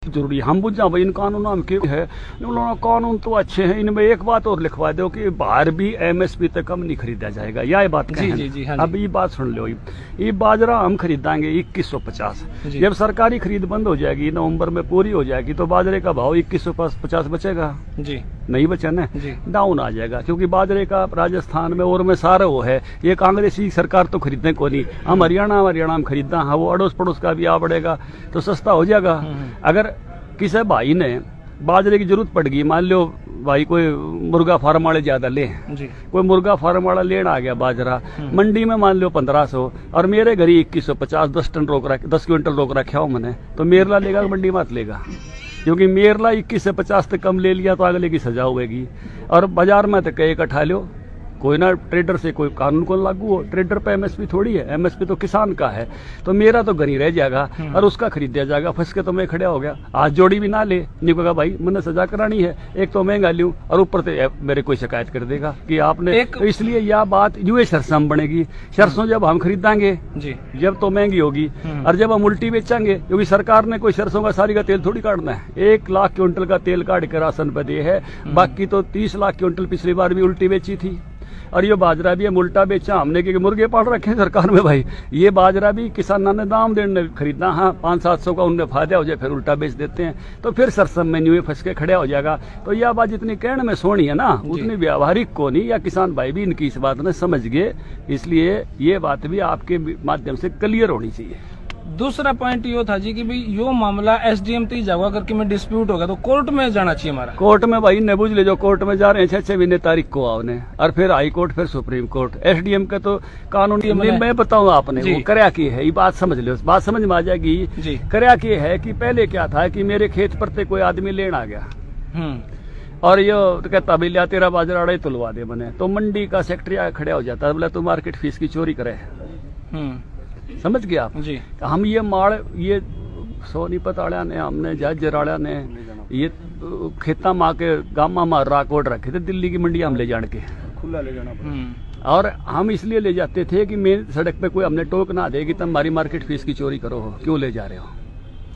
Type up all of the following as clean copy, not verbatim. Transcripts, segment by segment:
जरूरी हम बुझ जाओ भाई इन कानूनों में क्यों है। कानून तो अच्छे हैं, इनमें एक बात और लिखवा दो कि बाहर भी एमएसपी तक कम नहीं खरीदा जाएगा। यह बात जी, हाँ अब ये बात सुन लो, ये बाजरा हम खरीदांगे 2150। जब सरकारी खरीद बंद हो जाएगी, नवंबर में पूरी हो जाएगी, तो बाजरे का भाव 2150 बचेगा जी, नहीं बचा ना, डाउन आ जाएगा। क्योंकि बाजरे का राजस्थान में और में सारा वो है, ये कांग्रेसी सरकार तो खरीदने को नहीं, हम हरियाणा में खरीदना है, वो अड़ोस पड़ोस का भी आ पड़ेगा तो सस्ता हो जाएगा। अगर किसी भाई ने बाजरे की जरूरत पड़ गई, मान लो भाई कोई मुर्गा फार्म वाले ज्यादा ले, कोई मुर्गा फार्म वाला लेना आ गया बाजरा, मंडी में मान लो 1500 और मेरे घर 2150, 10 क्विंटल रोक रखा हो मैंने, तो मेरला लेगा मंडी मत लेगा, क्योंकि मेरला 21 से 50 तक कम ले लिया तो अगले की सजा होगी। और बाजार में तो कई इकट्ठा लो, कोई ना ट्रेडर से कोई कानून को लागू हो, ट्रेडर पे एमएसपी थोड़ी है, एमएसपी तो किसान का है, तो मेरा तो घर ही रह जाएगा और उसका खरीद दिया जाएगा। फंस के तो मैं खड़ा हो गया, हाथ जोड़ी भी ना ले, नहीं कहा भाई मैंने सजा करानी है, एक तो महंगा लूं और ऊपर से मेरे कोई शिकायत कर देगा कि आपने तो इसलिए यह बात यूए सरसों बनेगी। सरसों जब हम खरीदांगे जब तो महंगी होगी, और जब हम उल्टी बेचेंगे, क्योंकि सरकार ने कोई सरसों का सारी का तेल थोड़ी काटना है, 1 लाख क्विंटल का तेल काट के राशन पे दे है, बाकी तो 30 लाख क्विंटल पिछली बार भी उल्टी बेची थी। और ये बाजरा भी हम उल्टा बेचा हमने, क्योंकि मुर्गे पाल रखे हैं सरकार में भाई, ये बाजरा भी किसानों ने दाम देने खरीदना, हाँ 500-700 का उनमें फायदा हो जाए, फिर उल्टा बेच देते हैं, तो फिर सरसम में न्यू फंस के खड़ा हो जाएगा। तो यह बात जितनी कहने में सोनी है ना, उतनी व्यावहारिक को नहीं, या किसान भाई भी इनकी इस बात ने समझ गए, इसलिए ये बात भी आपके माध्यम से क्लियर होनी चाहिए। दूसरा पॉइंट ये था जी कि भाई यो मामला एसडीएम तक जावा करके में डिस्प्यूट होगा तो कोर्ट में जाना चाहिए हमारा। कोर्ट में भाई ने बुझ ले, जो कोर्ट में जा रहे हैं 6 महीने तारीख को आवने, और फिर हाई कोर्ट, फिर सुप्रीम कोर्ट। एसडीएम का तो कानून मैं बताऊंगा आपने वो करया की है, ये बात समझ लो, बात समझ में आ जाएगी। करया की है कि पहले क्या था कि मेरे खेत पर ते कोई आदमी लेन आ गया और ये तो कहता भाई लिया तेरा बाजरा तुलवा दे मैंने, तो मंडी का सेक्रेटरी आया खड़ा हो जाता है, बोला तू मार्केट फीस की चोरी करे, समझ गया आप जी। हम ये माड़ ये सोनीपत वाला ने, हमने जहाजर वाला ने ये खेता माँ के गामा मार राकोट रखे थे, दिल्ली की मंडी हम ले जान के खुला ले जाना पड़ा। और हम इसलिए ले जाते थे कि मेन सड़क पे कोई हमने टोक ना दे कि तुम हमारी मार्केट फीस की चोरी करो, क्यों ले जा रहे हो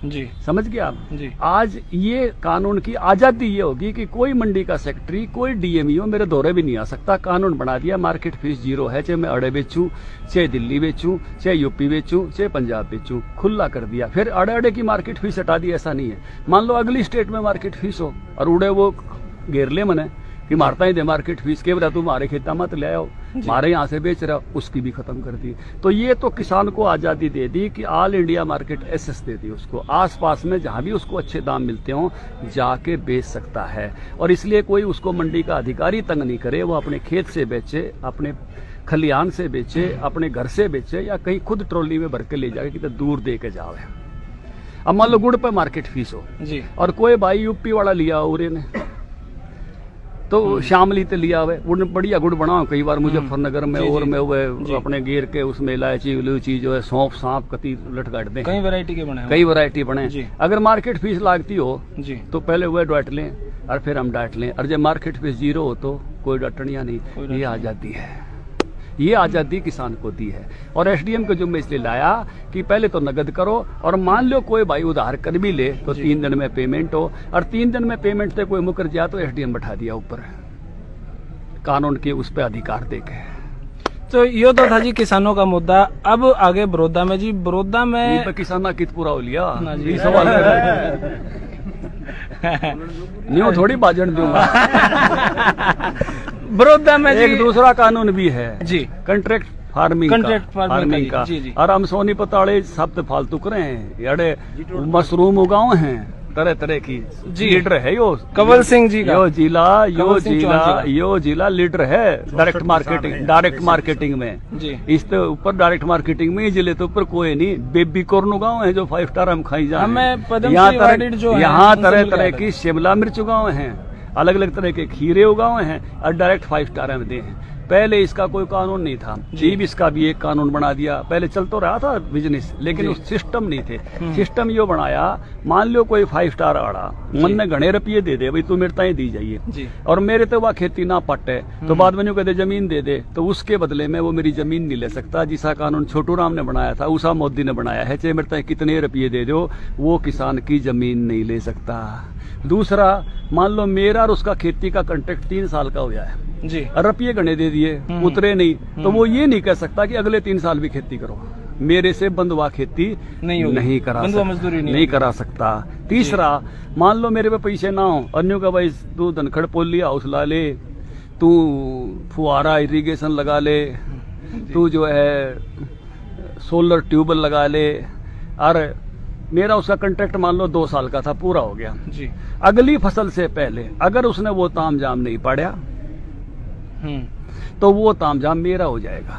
जी, समझ गया आप जी। आज ये कानून की आजादी ये होगी कि कोई मंडी का सेक्रेटरी, कोई डीएमईओ मेरे दौरे भी नहीं आ सकता। कानून बना दिया, मार्केट फीस 0 है, चाहे मैं अड़े बेचूं, चाहे दिल्ली बेचूं, चाहे यूपी बेचूं, चाहे पंजाब बेचूं, खुला कर दिया। फिर अड़े की मार्केट फीस हटा दी, ऐसा नहीं है। मान लो अगली स्टेट में मार्केट फीस हो और उड़े वो घेर ले मने कि मारता ही दे मार्केट फीस के बता, तू हमारे खेता मत ले आओ, हमारे यहाँ से बेच रहा, उसकी भी खत्म कर दी। तो ये तो किसान को आजादी दे दी कि ऑल इंडिया मार्केट एसेस दे दी उसको, आसपास में जहाँ भी उसको अच्छे दाम मिलते हों जाके बेच सकता है। और इसलिए कोई उसको मंडी का अधिकारी तंग नहीं करे, वो अपने खेत से बेचे, अपने खलियान से बेचे, अपने घर से बेचे, या कहीं खुद ट्रॉली में भर के ले जाके कितने दूर दे के जाओ। अब मान लो गुड़ पे मार्केट फीस हो जी, और कोई भाई यूपी वाला लिया उरे ने, तो शामली ते लिया हुए बढ़िया गुड़ बनाओ, कई बार मुजफ्फरनगर में और में हुए अपने घेर के उसमें इलायची इलायची जो है सौंफ सांप कती लट काट दें, कई वैरायटी बने। अगर मार्केट फीस लागती हो जी तो पहले वह डांट लें और फिर हम डांट लें, और जब मार्केट फीस 0 हो तो कोई डांटनिया नहीं। ये आजादी है, ये आजादी किसान को दी है। और एसडीएम को जो मैं इसलिए लाया कि पहले तो नगद करो, और मान लो कोई भाई उधार कर भी ले तो 3 दिन में पेमेंट हो, और 3 दिन में पेमेंट से कोई मुकर जाए तो एसडीएम बैठा दिया ऊपर कानून के उस पर अधिकार देके। तो ये तो था जी किसानों का मुद्दा। अब आगे बड़ौदा में जी, बड़ौदा में किसाना कित पूरा हो लिया ये सवाल नहीं थोड़ी बाजन दूंगा। बड़ौदा में एक दूसरा कानून भी है जी, कंट्रैक्ट फार्मिंग का, और हम सोनीपत वाले सब फालतू करे हैं, यारे मशरूम उगाओ हैं तरह तरह की जी। लीडर है यो कंवल सिंह जी का, यो जिला लीडर है डायरेक्ट मार्केटिंग में जी। इस ऊपर डायरेक्ट मार्केटिंग में जिले तो ऊपर कोई नहीं। बेबी कॉर्न उगाओ है जो 5 स्टार हम खाई जाए, यहाँ तरह तरह की शिमला मिर्च उगाओ हैं, अलग अलग तरह के खीरे उगाए हैं और डायरेक्ट 5 स्टार में दे हैं। पहले इसका कोई कानून नहीं था, जीव इसका भी एक कानून बना दिया। पहले चल तो रहा था बिजनेस, लेकिन उस सिस्टम नहीं थे। सिस्टम यो बनाया, मान लो कोई 5 स्टार आड़ा, मन ने घने रुपये दे दे, भाई तू मेरे ताई दी जाइए, और मेरे तो वह खेती ना पट है, तो बाद में कहते जमीन दे दे, तो उसके बदले में वो मेरी जमीन नहीं ले सकता। जिसा कानून छोटू राम ने बनाया था, उसा मोदी ने बनाया है, चाहे मेरे ताई कितने रुपये दे दो, वो किसान की जमीन नहीं ले सकता। दूसरा, मान लो मेरा और उसका खेती का कॉन्ट्रैक्ट 3 साल का हो गया है जी, रुपये गणे दे दिए, उतरे नहीं, तो वो ये नहीं कह सकता कि अगले 3 साल भी खेती करो। मेरे से बंधुआ खेती नहीं करा सकता, मजदूरी नहीं करा सकता। तीसरा, मान लो मेरे पे पैसे ना हो, अन्यों का भाई तू धनखड़ पोली हाउस ला ले, तू फुहारा इरिगेशन लगा ले, तू जो है सोलर ट्यूबवेल लगा ले, और मेरा उसका कॉन्ट्रैक्ट मान लो 2 साल का था, पूरा हो गया जी। अगली फसल से पहले अगर उसने वो तामझाम नहीं पड़ा तो वो तामझाम मेरा हो जाएगा,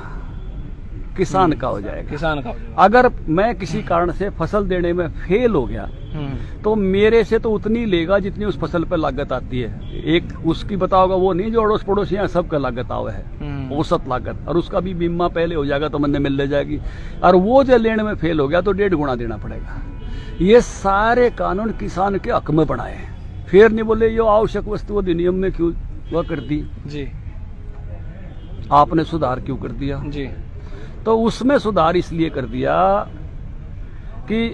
किसान का हो जाएगा, किसान का। अगर मैं किसी कारण से फसल देने में फेल हो गया तो मेरे से तो उतनी लेगा जितनी उस फसल पर लागत आती है। एक उसकी बताओगा, वो नहीं जो अड़ोस पड़ोस यहाँ सबका लागत आवा है, औसत लागत, और उसका भी बीमा पहले हो जाएगा तो मन मिल ले जाएगी, और वो जो लेने में फेल हो गया तो 1.5 गुना देना पड़ेगा। ये सारे कानून किसान के हक में बनाए, फिर नहीं बोले ये आवश्यक वस्तु अधिनियम में क्यों वह कर दी जी, आपने सुधार क्यों कर दिया जी। तो उसमें सुधार इसलिए कर दिया कि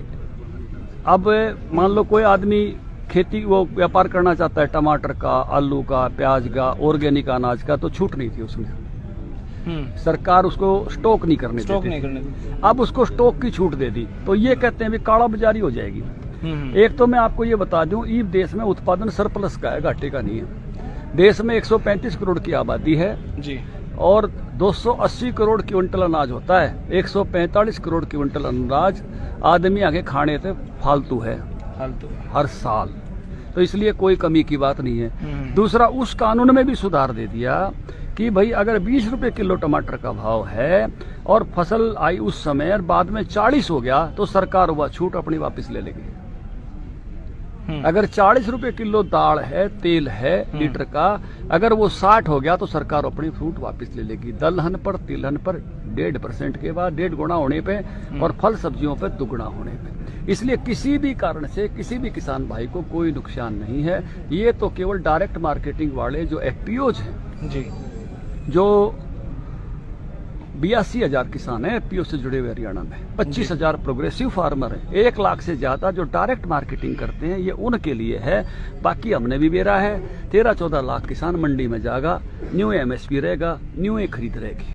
अब मान लो कोई आदमी खेती वो व्यापार करना चाहता है, टमाटर का, आलू का, प्याज का, ऑर्गेनिक अनाज का, तो छूट नहीं थी उसमें। सरकार उसको स्टॉक नहीं करने देती। अब उसको स्टॉक की छूट दे दी, तो ये कहते हैं भी काला बाजारी हो जाएगी। एक तो मैं आपको ये बता दूं, ई देश में उत्पादन सरप्लस का है, घाटे का नहीं है। देश में 135 करोड़ की आबादी है जी, और 280 करोड़ क्विंटल अनाज होता है। 145 करोड़ क्विंटल अनाज आदमी आगे खाने से फालतू है हर साल, तो इसलिए कोई कमी की बात नहीं है। दूसरा, उस कानून में भी सुधार दे दिया कि भाई अगर 20 रुपए किलो टमाटर का भाव है और फसल आई उस समय और बाद में 40 हो गया तो सरकार वह छूट अपनी वापस ले लेगी। अगर 40 रुपए किलो दाल है, तेल है लीटर का, अगर वो 60 हो गया तो सरकार अपनी छूट वापस ले लेगी। दलहन पर, तिलहन पर 1.5% के बाद 1.5 गुना होने पे, और फल सब्जियों पे 2 गुना होने पे। इसलिए किसी भी कारण से किसी भी किसान भाई को कोई नुकसान नहीं है। ये तो केवल डायरेक्ट मार्केटिंग वाले जो एफपीओज हैं जी, जो 82,000 किसान हैं एफपीओ से जुड़े हुए हरियाणा में, 25,000 प्रोग्रेसिव फार्मर हैं, 1 लाख से ज्यादा जो डायरेक्ट मार्केटिंग करते हैं, ये उनके लिए है। बाकी हमने भी बेरा है, 13-14 लाख किसान मंडी में जाएगा, न्यू एमएसपी रहेगा, न्यू खरीद रहेगी।